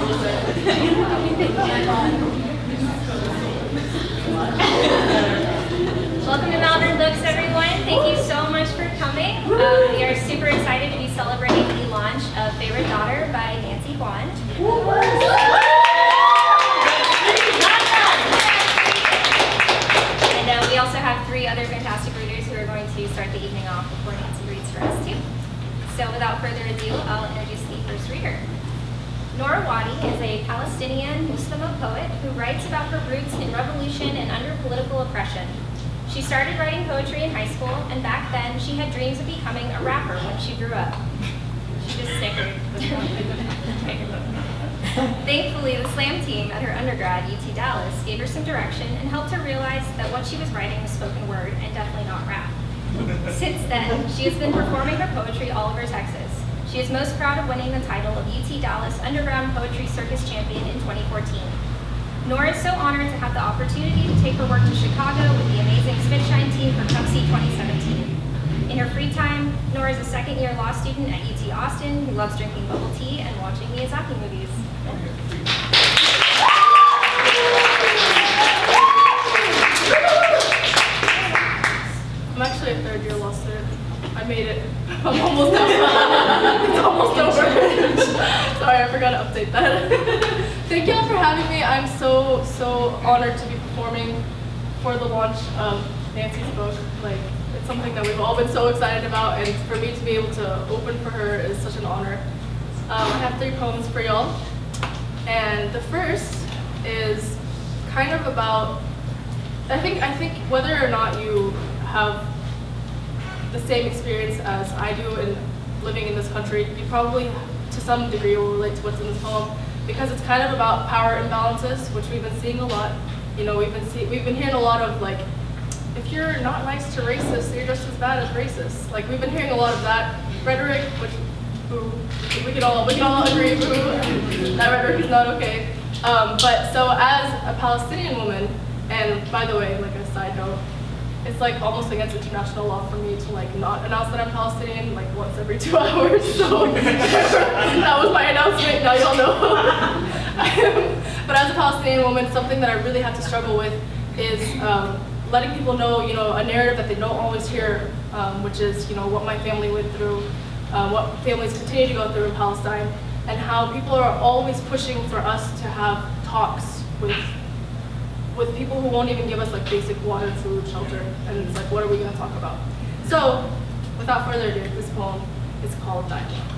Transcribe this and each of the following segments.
Welcome to Malvern Books, everyone. Thank you so much for coming. We are super excited to be celebrating the launch of Favorite Daughter by Nancy Huang. And we also have 3 other fantastic readers who are going to start the evening off before Nancy reads for us too. So without further ado, I'll introduce the first reader. NOOR WADI is a Palestinian Muslima poet who writes about her roots in revolution and under political oppression. She started writing poetry in high school, and back then she had dreams of becoming a rapper when she grew up. She just snickered. Thankfully, the slam team at her undergrad, UT Dallas, gave her some direction and helped her realize that what she was writing was spoken word and definitely not rap. Since then, she has been performing her poetry all over Texas. She is most proud of winning the title of UT Dallas Underground Poetry Circus Champion in 2014. NOOR is so honored to have the opportunity to take her work to Chicago with the amazing SPITSHINE Team for CUPSI 2017. In her free time, NOOR is a second-year law student at UT Austin who loves drinking bubble tea and watching Miyazaki movies. I'm actually a third-year law student. I made it. I'm almost done. It's almost over. Sorry, I forgot to update that. Thank you all for having me. I'm so honored to be performing for the launch of Nancy's book. Like, it's something that we've all been so excited about, and for me to be able to open for her is such an honor. I have 3 poems for y'all, and the first is kind of about, I think whether or not you have the same experience as I do in living in this country, you probably to some degree will relate to what's in this poem, because it's kind of about power imbalances, which we've been seeing a lot. You know, we've been hearing a lot of, like, if you're not nice to racists, you're just as bad as racist. Like, we've been hearing a lot of that rhetoric, which we can all agree, that rhetoric is not okay. But so as a Palestinian woman, and by the way, like a side note, it's like almost against international law for me to like not announce that I'm Palestinian like once every 2 hours. So that was my announcement. Now y'all know. But as a Palestinian woman, something that I really have to struggle with is letting people know, you know, a narrative that they don't always hear, which is, you know, what my family went through, what families continue to go through in Palestine, and how people are always pushing for us to have talks with people who won't even give us like basic water, food, shelter, and it's like, what are we going to talk about? So, without further ado, this poem is called Dialogue.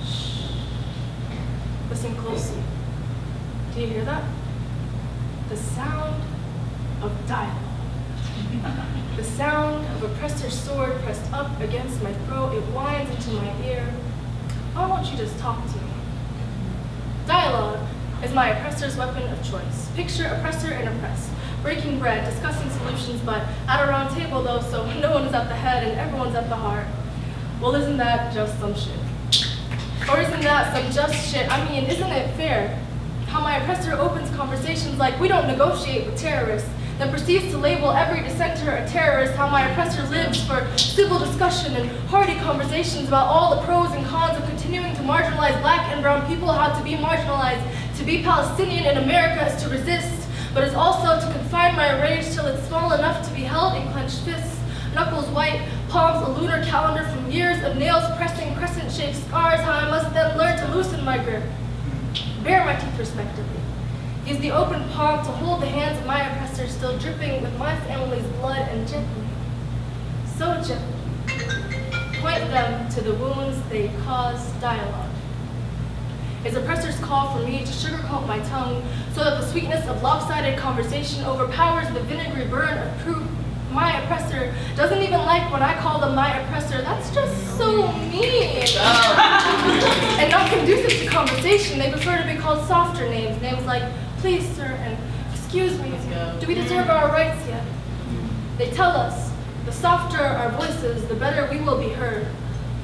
Shh. Listen closely. Do you hear that? The sound of dialogue. The sound of oppressor's sword pressed up against my throat, it winds into my ear. Why won't you just talk to me? Dialogue is my oppressor's weapon of choice. Picture oppressor and oppressed, breaking bread, discussing solutions, but at a round table though, so no one is at the head and everyone's at the heart. Well, isn't that just some shit? Or isn't that some just shit? I mean, isn't it fair? How my oppressor opens conversations like we don't negotiate with terrorists, then proceeds to label every dissenter a terrorist. How my oppressor lives for civil discussion and hearty conversations about all the pros and cons of continuing to marginalize black and brown people, how to be marginalized. To be Palestinian in America is to resist, but it's also to confine my rage till it's small enough to be held in clenched fists. Knuckles white, palms a lunar calendar from years of nails pressing crescent-shaped scars, how I must then learn to loosen my grip. Bare my teeth respectively. Use the open palm to hold the hands of my oppressor still dripping with my family's blood, and gently, so gently, point them to the wounds they cause. Dialogue is oppressor's call for me to sugarcoat my tongue so that the sweetness of lopsided conversation overpowers the vinegary burn of proof. My oppressor doesn't even like when I call them my oppressor. That's just so mean. And not conducive to conversation. They prefer to be called softer names. Names like, please sir, and excuse me, do we deserve our rights yet? They tell us, the softer our voices, the better we will be heard.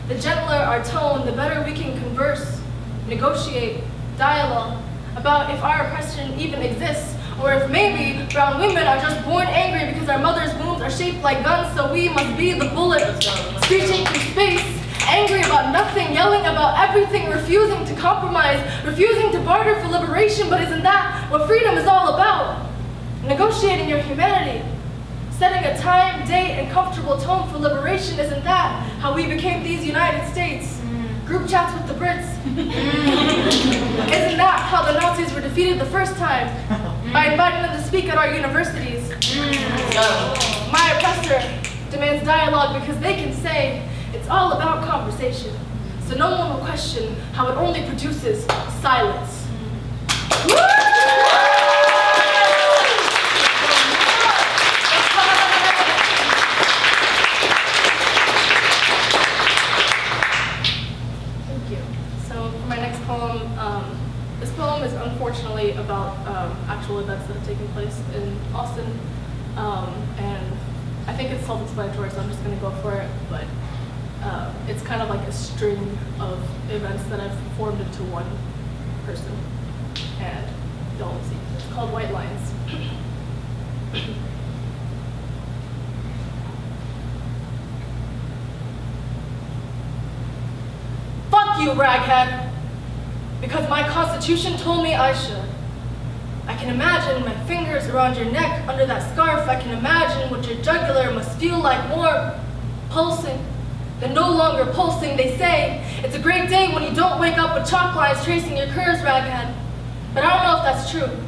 The gentler our tone, the better we can converse, negotiate, dialogue, about if our oppression even exists, Or if maybe brown women are just born angry because our mother's wombs are shaped like guns, so we must be the bullet, screeching through space, angry about nothing, yelling about everything, refusing to compromise, refusing to barter for liberation. But isn't that what freedom is all about? Negotiating your humanity, setting a time, date, and comfortable tone for liberation. Isn't that how we became these United States? Group chats with the Brits. Isn't that how the Nazis were defeated the first time? By inviting them to speak at our universities. My oppressor demands dialogue because they can say it's all about conversation. So no one will question how it only produces silence. This poem is unfortunately about actual events that have taken place in Austin, and I think it's self-explanatory, so I'm just going to go for it, but it's kind of like a string of events that have formed into one person, and you'll see. It's called White Lines. Fuck you, raghead! Because my constitution told me I should. I can imagine my fingers around your neck under that scarf. I can imagine what your jugular must feel like, warm, pulsing, then no longer pulsing. They say it's a great day when you don't wake up with chalk lines tracing your curves, raghead. But I don't know if that's true.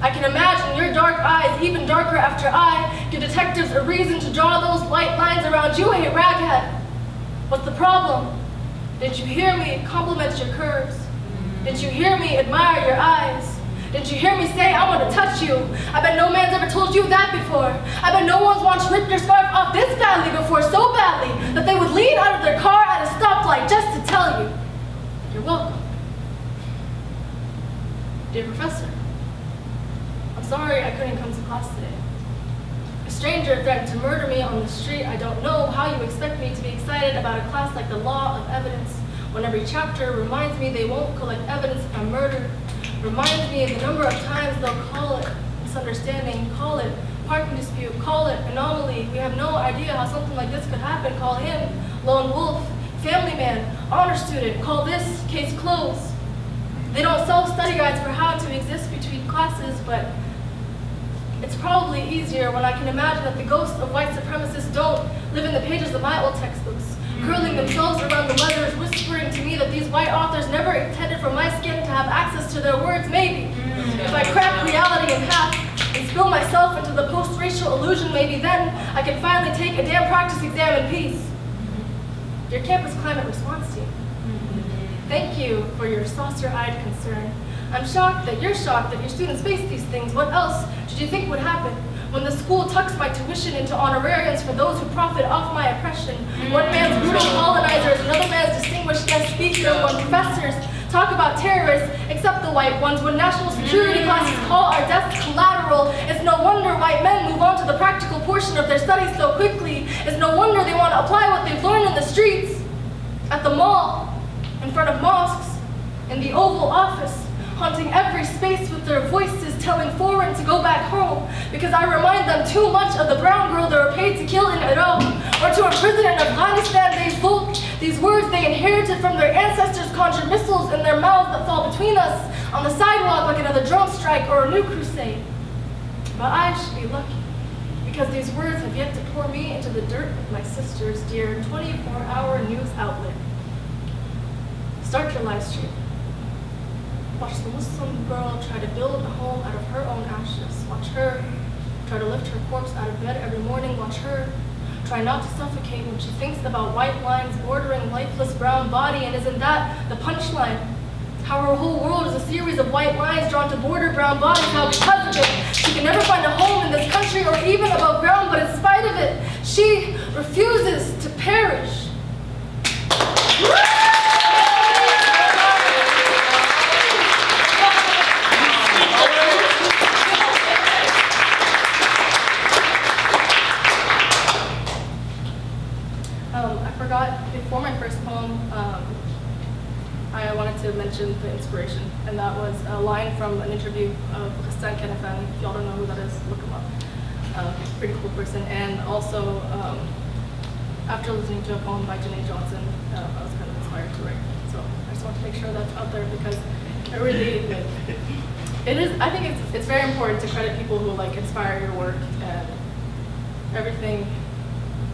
I can imagine your dark eyes even darker after I give detectives a reason to draw those white lines around you. Hey, raghead, what's the problem? Didn't you hear me compliment your curves? Didn't you hear me admire your eyes? Didn't you hear me say I want to touch you? I bet no man's ever told you that before. I bet no one's once ripped your scarf off this badly before, so badly that they would lean out of their car at a stoplight just to tell you, you're welcome. Dear Professor, I'm sorry I couldn't come to class today. A stranger threatened to murder me on the street. I don't know how you expect me to be excited about a class like the law of evidence, when every chapter reminds me they won't collect evidence if I'm murdered, reminds me of the number of times they'll call it misunderstanding, call it parking dispute, call it anomaly. We have no idea how something like this could happen. Call him lone wolf, family man, honor student, call this case closed. They don't sell study guides for how to exist between classes, but it's probably easier when I can imagine that the ghosts of white supremacists don't live in the pages of my old textbooks, curling themselves around the letters, whispering to me that these white authors never intended for my skin to have access to their words. Maybe if I crack reality in half and spill myself into the post-racial illusion, maybe then I can finally take a damn practice exam in peace. Your campus climate response team, thank you for your saucer-eyed concern. I'm shocked that you're shocked that your students face these things. What else did you think would happen when the school tucks my tuition into honorariums for those who profit off my oppression? One man's brutal colonizer is another man's distinguished guest speaker. When professors talk about terrorists, except the white ones, when national security classes call our deaths collateral, it's no wonder white men move on to the practical portion of their studies so quickly. It's no wonder they want to apply what they've learned in the streets, at the mall, in front of mosques, in the Oval Office, haunting every space with their voices, telling foreign to go back home, because I remind them too much of the brown girl they were paid to kill in Iraq, or to imprison in Afghanistan. They folk these words they inherited from their ancestors conjure missiles in their mouths that fall between us on the sidewalk like another drone strike or a new crusade. But I should be lucky, because these words have yet to pour me into the dirt of my sister's dear 24-hour news outlet. Start your live stream. Watch the Muslim girl try to build a home out of her own ashes. Watch her try to lift her corpse out of bed every morning. Watch her try not to suffocate when she thinks about white lines bordering lifeless brown body. And isn't that the punchline? How her whole world is a series of white lines drawn to border brown bodies. How because of it, she can never find a home in this country or even above ground. But in spite of it, she refuses to perish. I forgot before my first poem, I wanted to mention the inspiration, and that was a line from an interview of Hassan Kanafan. If y'all don't know who that is, look him up. Pretty cool person. And also, after listening to a poem by Janae Johnson, I was kind of inspired to write. So I just want to make sure that's out there because it really, it is. I think it's very important to credit people who like inspire your work and everything.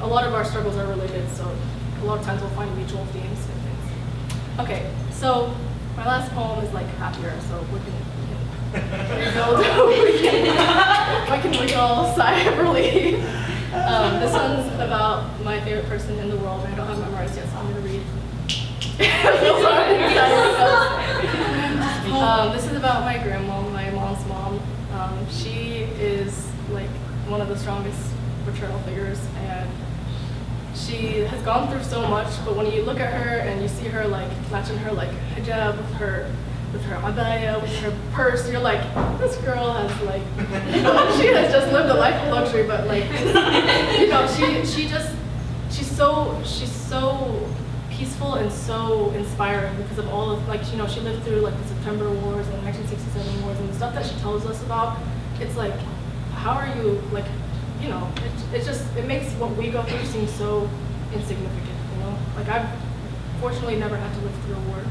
A lot of our struggles are related, so a lot of times we'll find mutual themes and things. Okay, so my last poem is like happier, so we can we can all sigh of relief. This one's about my favorite person in the world. I don't have it memorized yet, so I'm gonna read. This is about my grandma, my mom's mom. She is like one of the strongest maternal figures, and she has gone through so much, but when you look at her and you see her like matching her like hijab with her abaya, with her purse, you're like, this girl has like, she has just lived a life of luxury, but like, she's so peaceful and so inspiring because of all of, like, she lived through like the September Wars and the 1967 wars and the stuff that she tells us about. It's like, how are you, like, it makes what we go through seem so insignificant, Like, I've fortunately never had to live through a war.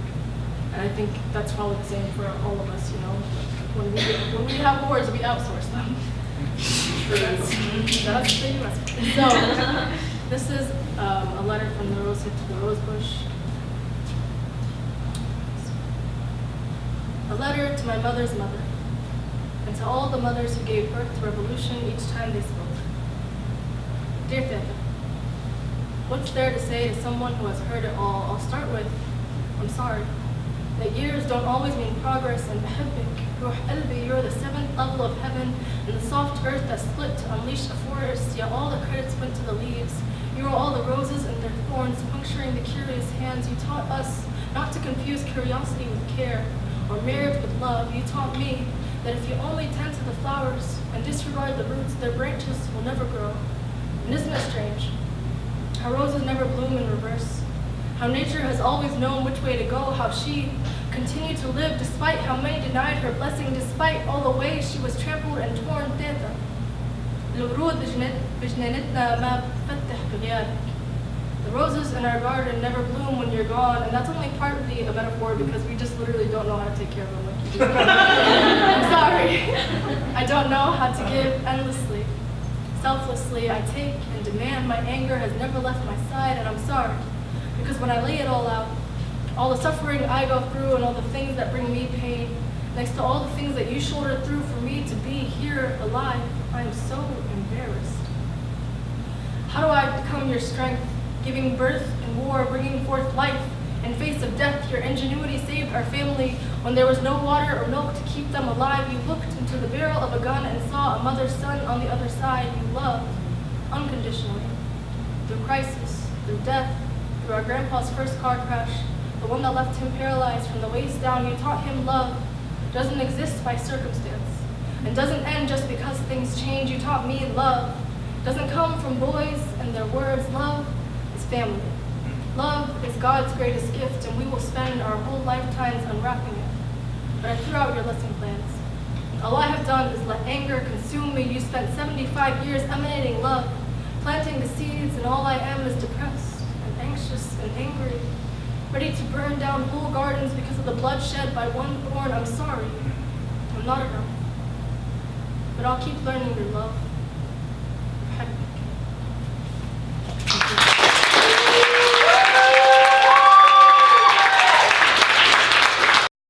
And I think that's probably the same for all of us, When we have wars, we outsource them. That's the US. So, this is a letter from the rose hip to the rose bush. A letter to my mother's mother, and to all the mothers who gave birth to revolution each time they spoke. Dear Teta, what's there to say to someone who has heard it all? I'll start with, I'm sorry. That years don't always mean progress, and بحبك, روح قلبي, you're the seventh level of heaven, and the soft earth that split to unleash a forest, yet all the credits went to the leaves. You were all the roses and their thorns, puncturing the curious hands. You taught us not to confuse curiosity with care, or marriage with love. You taught me that if you only tend to the flowers and disregard the roots, their branches will never grow. And isn't it strange how roses never bloom in reverse? How nature has always known which way to go, how she continued to live despite how many denied her blessing, despite all the ways she was trampled and torn. Teta, الورود بجنينتنا ما بتفتح بغيابك. The roses in our garden never bloom when you're gone, and that's only partly a metaphor because we just literally don't know how to take care of them like you do. I'm sorry. I don't know how to give endlessly. Selflessly, I take and demand. My anger has never left my side, and I'm sorry. Because when I lay it all out, all the suffering I go through and all the things that bring me pain, next to all the things that you shouldered through for me to be here alive, I am so embarrassed. How do I become your strength, giving birth in war, bringing forth life? In face of death, your ingenuity saved our family. When there was no water or milk to keep them alive, you looked into the barrel of a gun and saw a mother's son on the other side. You loved unconditionally. Through crisis, through death, through our grandpa's first car crash, the one that left him paralyzed from the waist down, you taught him love doesn't exist by circumstance and doesn't end just because things change. You taught me love doesn't come from boys and their words. Love is family. Love is God's greatest gift, and we will spend our whole lifetimes unwrapping it. But I threw out your lesson plans. All I have done is let anger consume me. You spent 75 years emanating love, planting the seeds, and all I am is depressed and anxious and angry, ready to burn down whole gardens because of the blood shed by one thorn. I'm sorry. I'm not enough. But I'll keep learning your love.